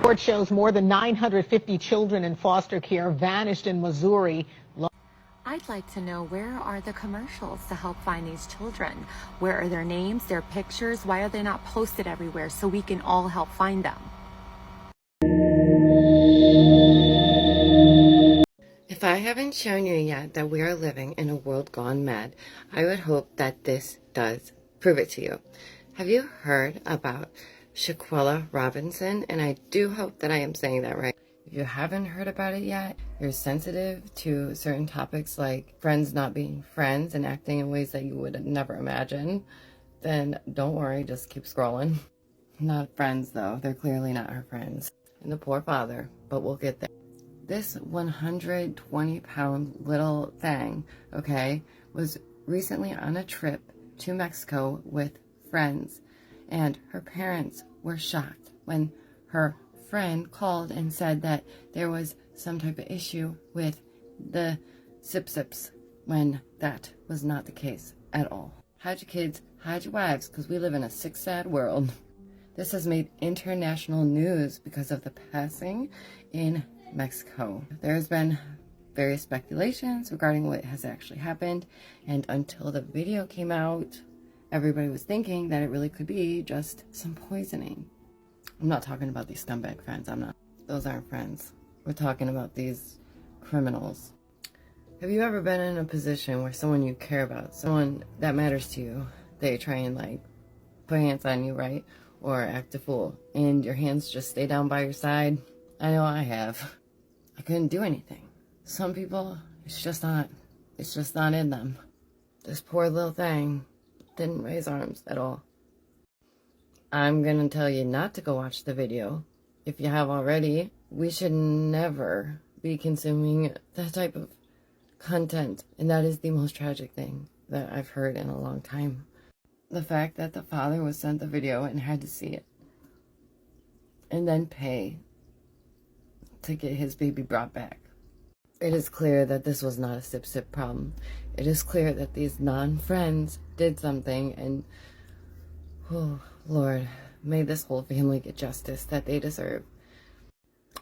Report shows more than 950 children in foster care vanished in Missouri. I'd like to know, where are the commercials to help find these children? Where are their names, their pictures? Why are they not posted everywhere so we can all help find them? If I haven't shown you yet that we are living in a world gone mad, I would hope that this does prove it to you. Have you heard about Shaquilla Robinson? And I do hope that I am saying that right. If you haven't heard about it yet, you're sensitive to certain topics like friends not being friends and acting in ways that you would never imagine, then don't worry, just keep scrolling. Not friends though, they're clearly not her friends. And the poor father, but we'll get there. This 120-pound little thing, okay, was recently on a trip to Mexico with friends, and her parents were shocked when her friend called and said that there was some type of issue with the sip-sips, when that was not the case at all. Hide your kids, hide your wives, because we live in a sick, sad world. This has made international news because of the passing in Mexico. There's been various speculations regarding what has actually happened, and until the video came out, everybody was thinking that it really could be just some poisoning. I'm not talking about these scumbag friends. Those aren't friends. We're talking about these criminals. Have you ever been in a position where someone you care about, someone that matters to you, they try and like put hands on you, right? Or act a fool, and your hands just stay down by your side? I know I have. I couldn't do anything. Some people, it's just not in them. This poor little thing didn't raise arms at all. I'm gonna tell you not to go watch the video. If you have already, we should never be consuming that type of content. And that is the most tragic thing that I've heard in a long time. The fact that the father was sent the video and had to see it, and then pay to get his baby brought back. It is clear that this was not a sip-sip problem. It is clear that these non-friends did something, and oh, Lord, may this whole family get justice that they deserve.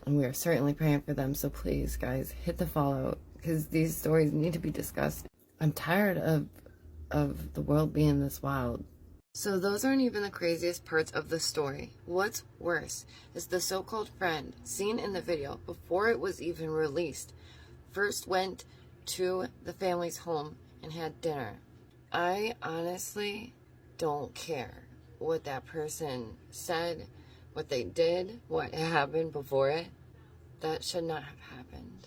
And we are certainly praying for them, so please, guys, hit the follow, because these stories need to be discussed. I'm tired of the world being this wild. So those aren't even the craziest parts of the story. What's worse is the so-called friend seen in the video before it was even released first went to the family's home and had dinner. I honestly don't care what that person said, what they did, what happened before it. That should not have happened.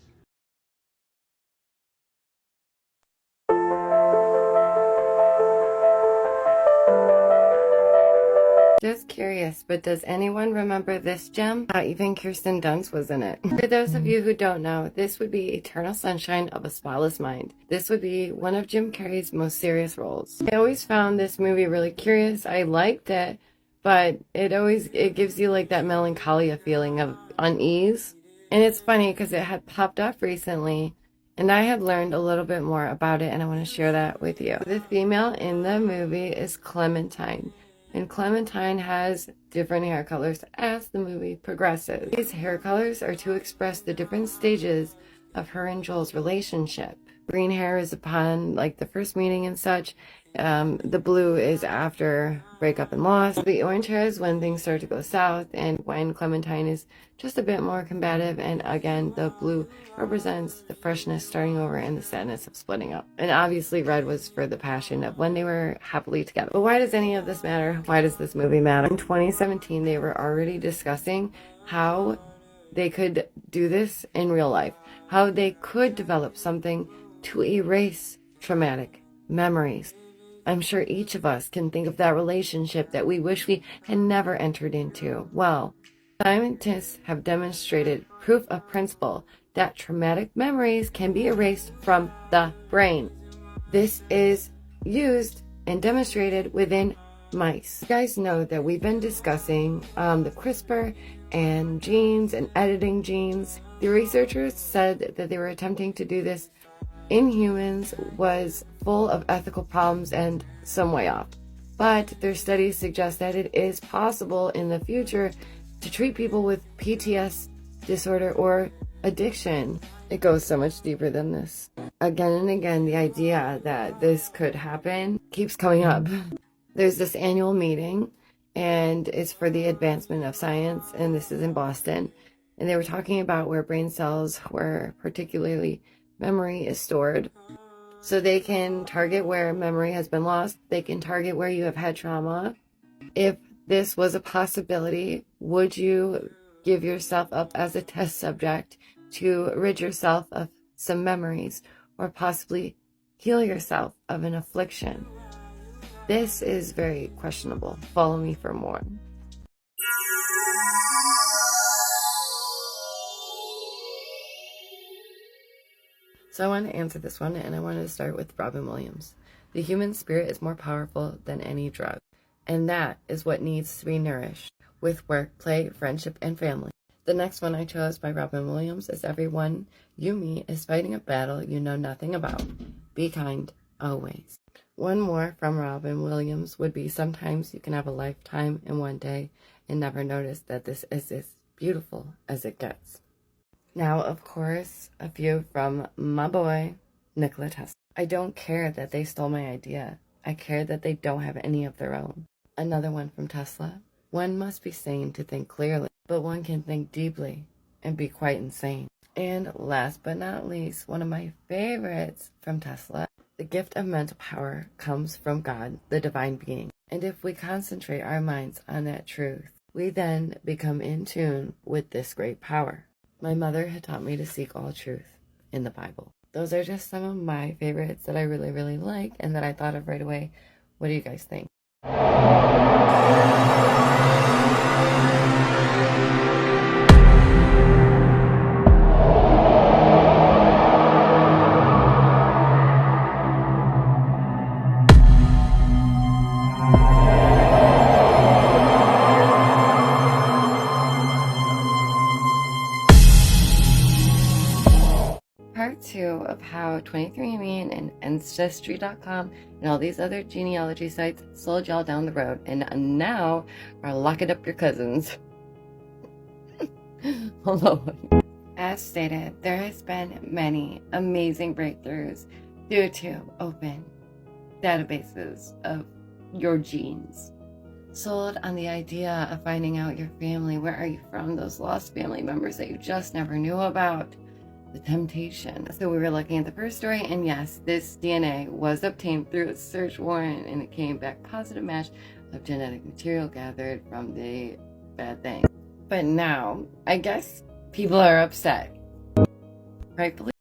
Just curious, but does anyone remember this gem? Even Kirsten Dunst was in it. For those of you who don't know, this would be Eternal Sunshine of a Spotless Mind. This would be one of Jim Carrey's most serious roles. I always found this movie really curious. I liked it, but it gives you like that melancholia feeling of unease. And it's funny because it had popped up recently, and I had learned a little bit more about it, and I want to share that with you. The female in the movie is Clementine. And Clementine has different hair colors as the movie progresses. These hair colors are to express the different stages of her and Joel's relationship. Green hair is upon like the first meeting and such. The blue is after breakup and loss. The orange hair is when things start to go south, and when Clementine is just a bit more combative. And again, the blue represents the freshness starting over and the sadness of splitting up. And obviously red was for the passion of when they were happily together. But why does any of this matter? Why does this movie matter? In 2017, they were already discussing how they could do this in real life, how they could develop something to erase traumatic memories. I'm sure each of us can think of that relationship that we wish we had never entered into. Well, scientists have demonstrated proof of principle that traumatic memories can be erased from the brain. This is used and demonstrated within mice. You guys know that we've been discussing the CRISPR and genes and editing genes. The researchers said that they were attempting to do this in humans was full of ethical problems and some way off. But their studies suggest that it is possible in the future to treat people with PTS disorder or addiction. It goes so much deeper than this. Again and again, the idea that this could happen keeps coming up. There's this annual meeting, and it's for the advancement of science, and this is in Boston. And they were talking about where brain cells, where particularly memory is stored. So they can target where memory has been lost. They can target where you have had trauma. If this was a possibility, would you give yourself up as a test subject to rid yourself of some memories, or possibly heal yourself of an affliction? This is very questionable. Follow me for more. So I want to answer this one, and I wanted to start with Robin Williams. The human spirit is more powerful than any drug, and that is what needs to be nourished with work, play, friendship, and family. The next one I chose by Robin Williams is everyone you meet is fighting a battle you know nothing about. Be kind, always. One more from Robin Williams would be sometimes you can have a lifetime in one day and never notice that this is as beautiful as it gets. Now, of course, a few from my boy, Nikola Tesla. I don't care that they stole my idea. I care that they don't have any of their own. Another one from Tesla. One must be sane to think clearly, but one can think deeply and be quite insane. And last but not least, one of my favorites from Tesla. The gift of mental power comes from God, the divine being. And if we concentrate our minds on that truth, we then become in tune with this great power. My mother had taught me to seek all truth in the Bible. Those are just some of my favorites that I really, really like and that I thought of right away. What do you guys think? Part 2 of how 23andMe and Ancestry.com and all these other genealogy sites sold y'all down the road and now are locking up your cousins. Hello. As stated, there has been many amazing breakthroughs due to open databases of your genes. Sold on the idea of finding out your family, where are you from, those lost family members that you just never knew about. The temptation. So we were looking at the first story, and yes, this DNA was obtained through a search warrant, and it came back positive match of genetic material gathered from the bad thing. But now, I guess people are upset. Rightfully.